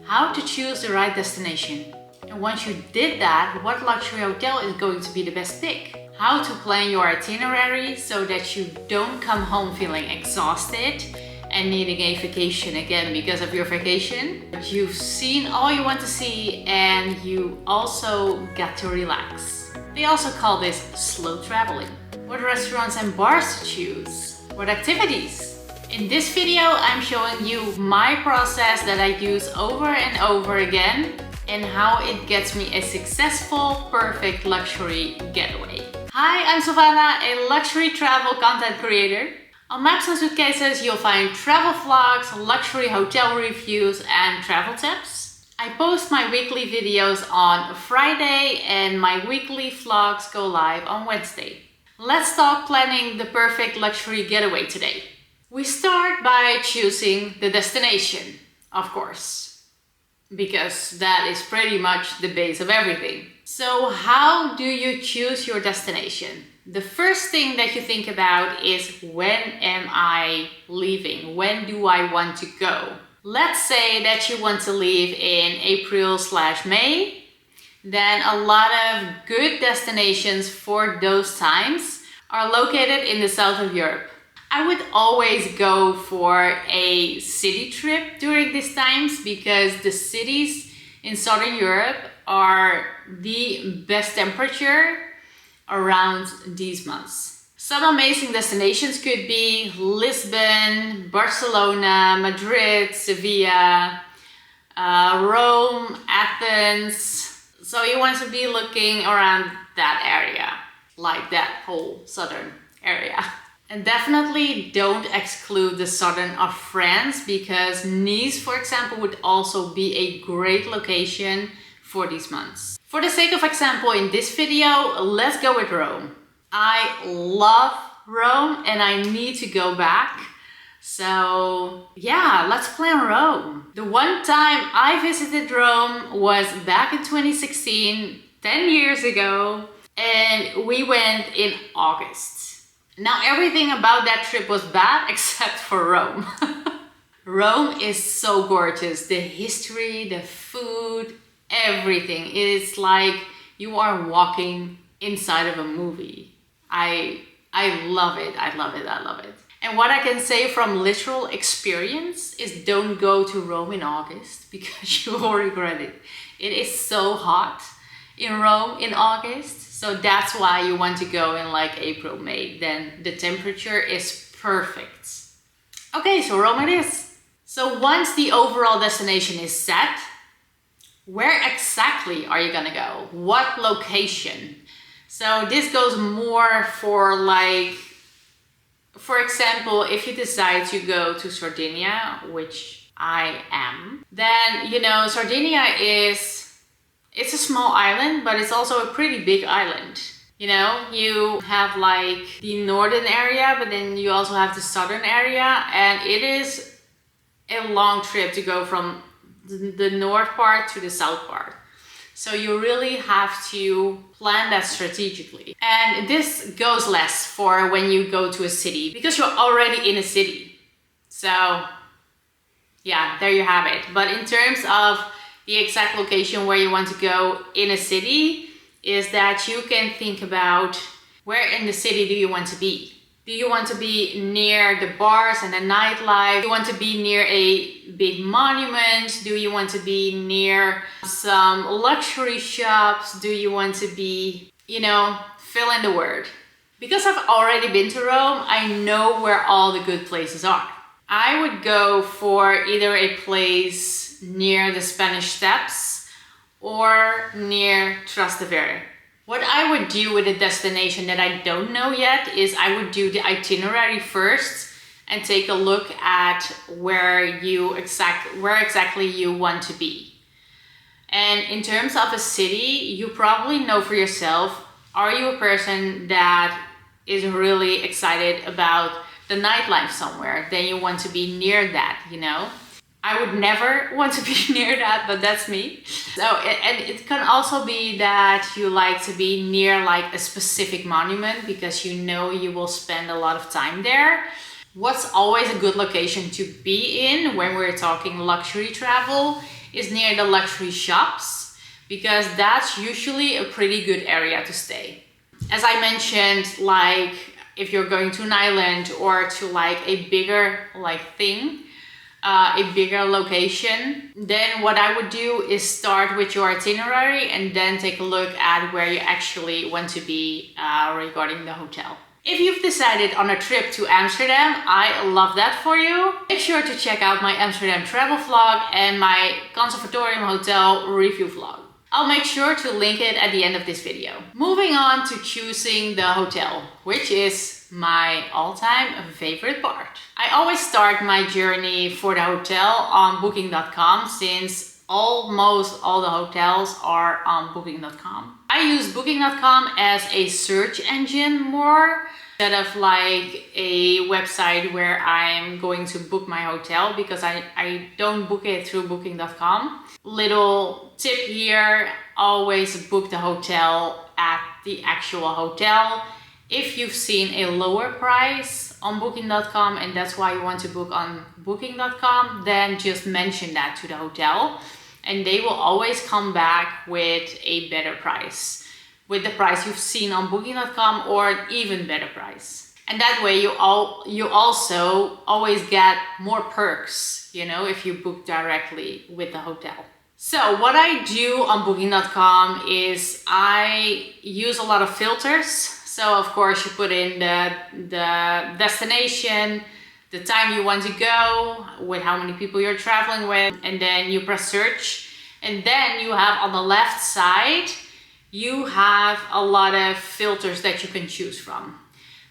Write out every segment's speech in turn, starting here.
how to choose the right destination. And once you did that, what luxury hotel is going to be the best pick? How to plan your itinerary so that you don't come home feeling exhausted and needing a vacation again because of your vacation. But you've seen all you want to see and you also get to relax. They also call this slow traveling. What restaurants and bars to choose? What activities? In this video, I'm showing you my process that I use over and over again and how it gets me a successful, perfect luxury getaway. Hi, I'm Savannah, a luxury travel content creator. On Maps and Suitcases, you'll find travel vlogs, luxury hotel reviews, and travel tips. I post my weekly videos on Friday and my weekly vlogs go live on Wednesday. Let's talk planning the perfect luxury getaway today. We start by choosing the destination, of course, because that is pretty much the base of everything. So how do you choose your destination? The first thing that you think about is, when am I leaving? When do I want to go? Let's say that you want to leave in April/May. Then a lot of good destinations for those times are located in the south of Europe. I would always go for a city trip during these times because the cities in southern Europe are the best temperature around these months. Some amazing destinations could be Lisbon, Barcelona, Madrid, Sevilla, Rome, Athens. So you want to be looking around that area, like that whole southern area. And definitely don't exclude the southern of France, because Nice, for example, would also be a great location for these months. For the sake of example, in this video, let's go with Rome. I love Rome and I need to go back. So yeah, let's plan Rome. The one time I visited Rome was back in 2016, 10 years ago, and we went in August. Now everything about that trip was bad except for Rome. Rome is so gorgeous. The history, the food, everything. It is like you are walking inside of a movie. I love it. I love it. I love it. And what I can say from literal experience is, don't go to Rome in August because you will regret it. It is so hot in Rome in August. So that's why you want to go in like April, May. Then the temperature is perfect. Okay, so Rome it is. So once the overall destination is set, where exactly are you gonna go? What location? So this goes more for like, for example, if you decide to go to Sardinia, which I am, then, you know, Sardinia it's a small island, but it's also a pretty big island. You know, you have like the northern area, but then you also have the southern area, and it is a long trip to go from the north part to the south part. So you really have to plan that strategically. And this goes less for when you go to a city because you're already in a city. So yeah, there you have it. But in terms of the exact location where you want to go in a city, is that you can think about, where in the city do you want to be? Do you want to be near the bars and the nightlife? Do you want to be near a big monument? Do you want to be near some luxury shops? Do you want to be, you know, fill in the word. Because I've already been to Rome, I know where all the good places are. I would go for either a place near the Spanish Steps or near Trastevere. What I would do with a destination that I don't know yet is I would do the itinerary first and take a look at where exactly you want to be. And in terms of a city, you probably know for yourself, are you a person that is really excited about the nightlife somewhere? Then you want to be near that, you know? I would never want to be near that, but that's me. So, and it can also be that you like to be near like a specific monument because you know you will spend a lot of time there. What's always a good location to be in when we're talking luxury travel is near the luxury shops, because that's usually a pretty good area to stay. As I mentioned, like if you're going to an island or to like a bigger thing, a bigger location, then what I would do is start with your itinerary and then take a look at where you actually want to be regarding the hotel. If you've decided on a trip to Amsterdam, I love that for you. Make sure to check out my Amsterdam travel vlog and my Conservatorium Hotel review vlog. I'll make sure to link it at the end of this video. Moving on to choosing the hotel, which is my all-time favorite part. I always start my journey for the hotel on booking.com, since almost all the hotels are on booking.com. I use booking.com as a search engine more, instead of like a website where I'm going to book my hotel, because I don't book it through booking.com. Little tip here, always book the hotel at the actual hotel. If you've seen a lower price on booking.com and that's why you want to book on booking.com, then just mention that to the hotel and they will always come back with a better price, with the price you've seen on booking.com or an even better price. And that way you also always get more perks, you know, if you book directly with the hotel. So what I do on booking.com is I use a lot of filters. So of course you put in the destination, the time you want to go, with how many people you're traveling with, and then you press search. And then you have on the left side, you have a lot of filters that you can choose from.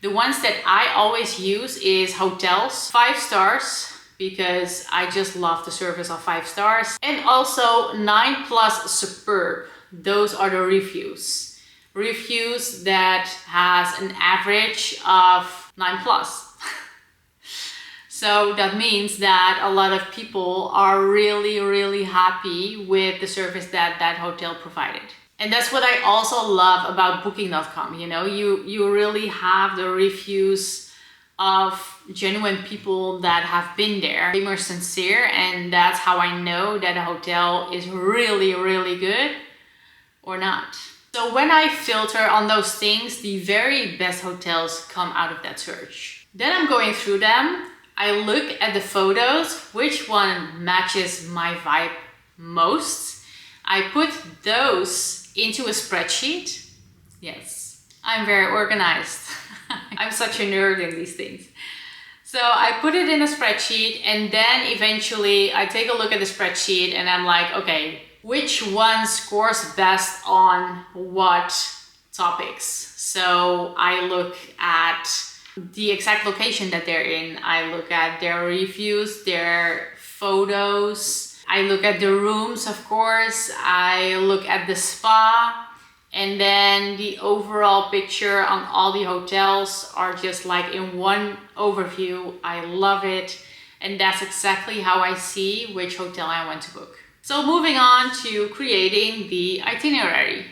The ones that I always use is hotels, 5 stars, because I just love the service of 5 stars. And also 9+ superb. Those are the reviews. Reviews that has an average of 9+. So that means that a lot of people are really happy with the service that that hotel provided. And that's what I also love about booking.com. You know, you really have the reviews of genuine people that have been there. They are sincere, and that's how I know that a hotel is really good or not. So when I filter on those things, the very best hotels come out of that search. Then I'm going through them. I look at the photos, which one matches my vibe most. I put those into a spreadsheet. Yes, I'm very organized. I'm such a nerd in these things. So I put it in a spreadsheet, and then eventually I take a look at the spreadsheet and I'm like, okay, which one scores best on what topics? So I look at the exact location that they're in. I look at their reviews, their photos. I look at the rooms, of course. I look at the spa. And then the overall picture on all the hotels are just like in one overview. I love it. And that's exactly how I see which hotel I want to book. So moving on to creating the itinerary.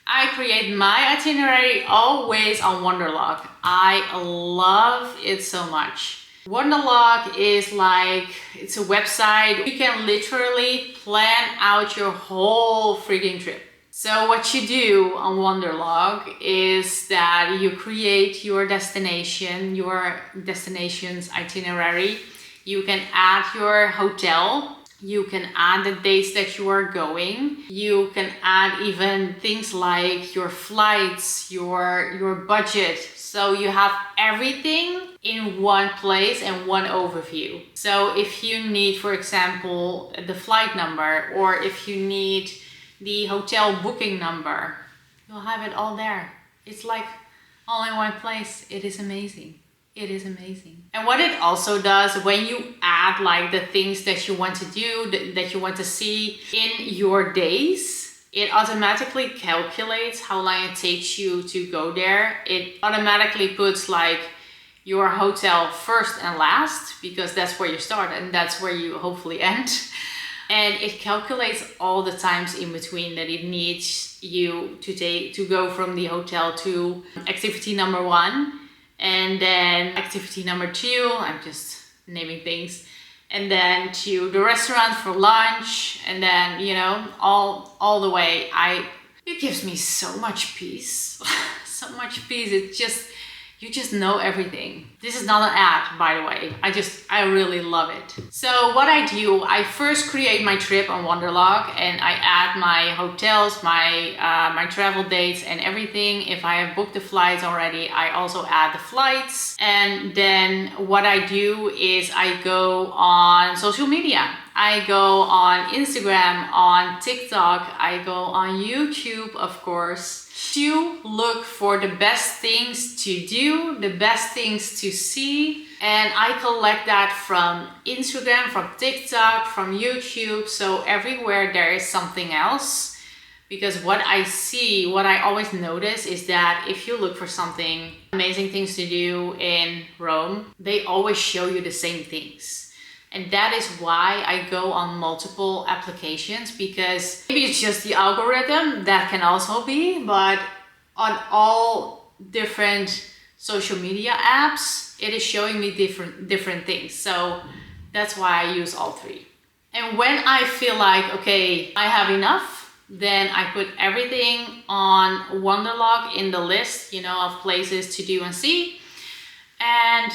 I create my itinerary always on Wonderlog. I love it so much. Wonderlog is like, it's a website. You can literally plan out your whole freaking trip. So what you do on Wonderlog is that you create your destination, your destination's itinerary. You can add your hotel. You can add the dates that you are going. You can add even things like your flights, your budget. So you have everything in one place and one overview. So if you need, for example, the flight number, or if you need the hotel booking number, you'll have it all there. It's like all in one place. It is amazing. It is amazing. And what it also does, when you add like the things that you want to do, that you want to see in your days, it automatically calculates how long it takes you to go there. It automatically puts like your hotel first and last, because that's where you start and that's where you hopefully end. And it calculates all the times in between that it needs you to go from the hotel to activity number 1, And then activity number 2, I'm just naming things. And then to the restaurant for lunch. And then, you know, all the way. It gives me so much peace. So much peace. It's just, you just know everything. This is not an ad, by the way. I really love it. So what I do, I first create my trip on Wonderlog and I add my hotels, my travel dates and everything. If I have booked the flights already, I also add the flights. And then what I do is I go on social media. I go on Instagram, on TikTok, I go on YouTube, of course, to look for the best things to do, the best things to see. And I collect that from Instagram, from TikTok, from YouTube. So everywhere there is something else. Because what I see, what I always notice is that if you look for something, amazing things to do in Rome, they always show you the same things. And that is why I go on multiple applications, because maybe it's just the algorithm, that can also be, but on all different social media apps, it is showing me different things. So that's why I use all 3. And when I feel like, okay, I have enough, then I put everything on Wonderlog in the list, you know, of places to do and see. And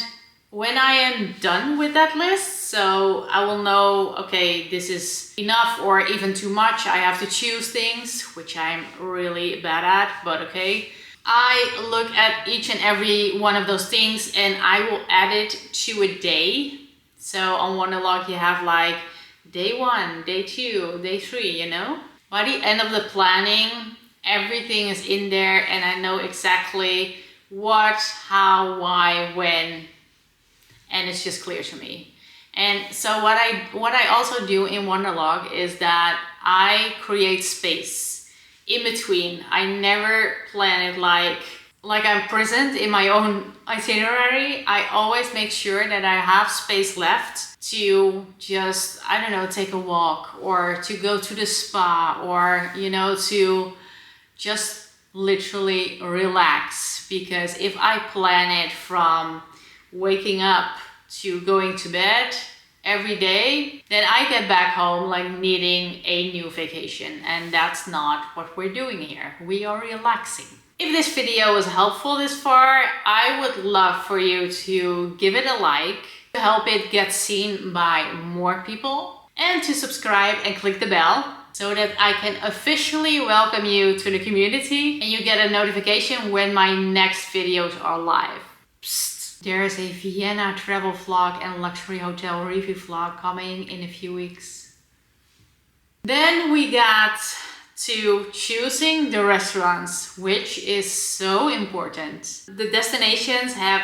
when I am done with that list, so I will know, okay, this is enough or even too much. I have to choose things, which I'm really bad at, but okay. I look at each and every one of those things and I will add it to a day. So on Wonderlog you have like day 1, day 2, day 3, you know. By the end of the planning, everything is in there and I know exactly what, how, why, when. And it's just clear to me. And so what I also do in Wonderlog is that I create space in between. I never plan it like I'm present in my own itinerary. I always make sure that I have space left to just, I don't know, take a walk or to go to the spa or, you know, to just literally relax. Because if I plan it from waking up to going to bed every day, then I get back home like needing a new vacation. And that's not what we're doing here. We are relaxing. If this video was helpful this far, I would love for you to give it a like, to help it get seen by more people, and to subscribe and click the bell so that I can officially welcome you to the community and you get a notification when my next videos are live. Psst. There is a Vienna travel vlog and luxury hotel review vlog coming in a few weeks. Then we got to choosing the restaurants, which is so important. The destinations have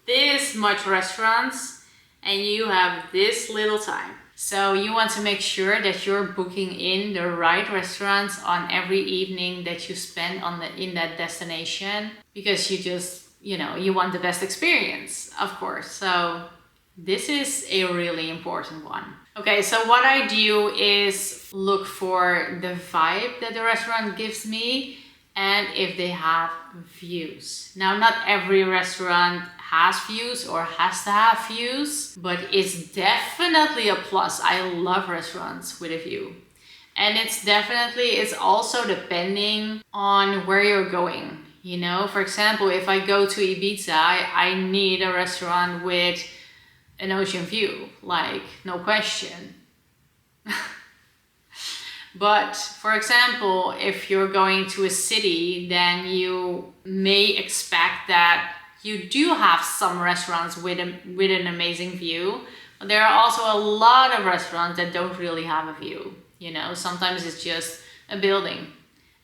this much restaurants and you have this little time. So you want to make sure that you're booking in the right restaurants on every evening that you spend in that destination, because you just, you know, you want the best experience, of course. So this is a really important one. Okay, so what I do is look for the vibe that the restaurant gives me and if they have views. Now, not every restaurant has views or has to have views, but it's definitely a plus. I love restaurants with a view. And it's also depending on where you're going. You know, for example, if I go to Ibiza, I need a restaurant with an ocean view, like no question. But for example, if you're going to a city, then you may expect that you do have some restaurants with an amazing view. But there are also a lot of restaurants that don't really have a view. You know, sometimes it's just a building.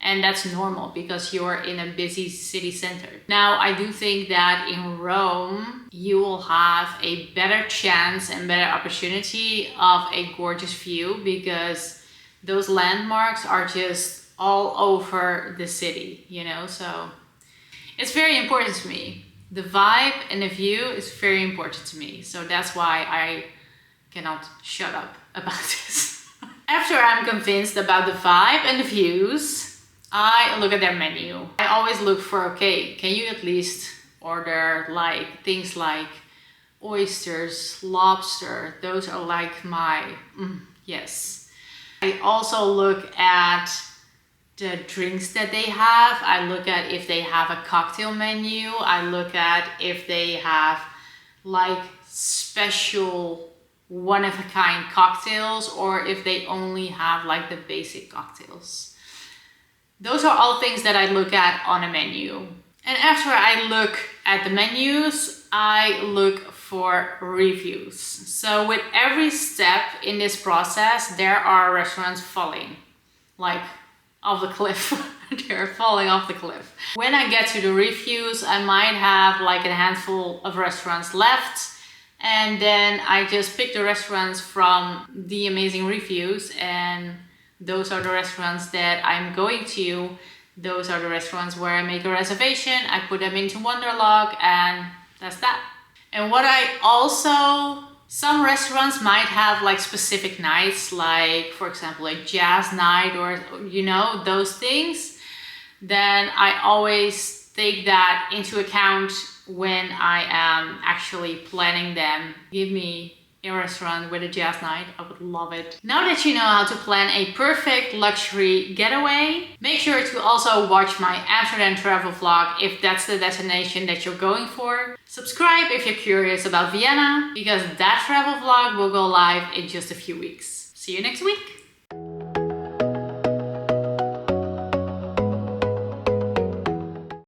And that's normal because you're in a busy city center. Now, I do think that in Rome, you will have a better chance and better opportunity of a gorgeous view, because those landmarks are just all over the city, you know? So it's very important to me. The vibe and the view is very important to me. So that's why I cannot shut up about this. After I'm convinced about the vibe and the views, I look at their menu. I always look for, okay, can you at least order like things like oysters, lobster. Those are like my, yes. I also look at the drinks that they have. I look at if they have a cocktail menu. I look at if they have like special one-of-a-kind cocktails, or if they only have like the basic cocktails. Those are all things that I look at on a menu. And after I look at the menus, I look for reviews. So with every step in this process, there are restaurants falling like off the cliff. They're falling off the cliff. When I get to the reviews, I might have like a handful of restaurants left, and then I just pick the restaurants from the amazing reviews, and those are the restaurants that I'm going to. Those are the restaurants where I make a reservation. I put them into Wonderlog, and that's that. And what I also, some restaurants might have like specific nights, like for example a jazz night, or you know, those things. Then I always take that into account when I am actually planning them. Give me a restaurant with a jazz night, I would love it. Now that you know how to plan a perfect luxury getaway, make sure to also watch my Amsterdam travel vlog if that's the destination that you're going for. Subscribe if you're curious about Vienna, because that travel vlog will go live in just a few weeks. See you next week.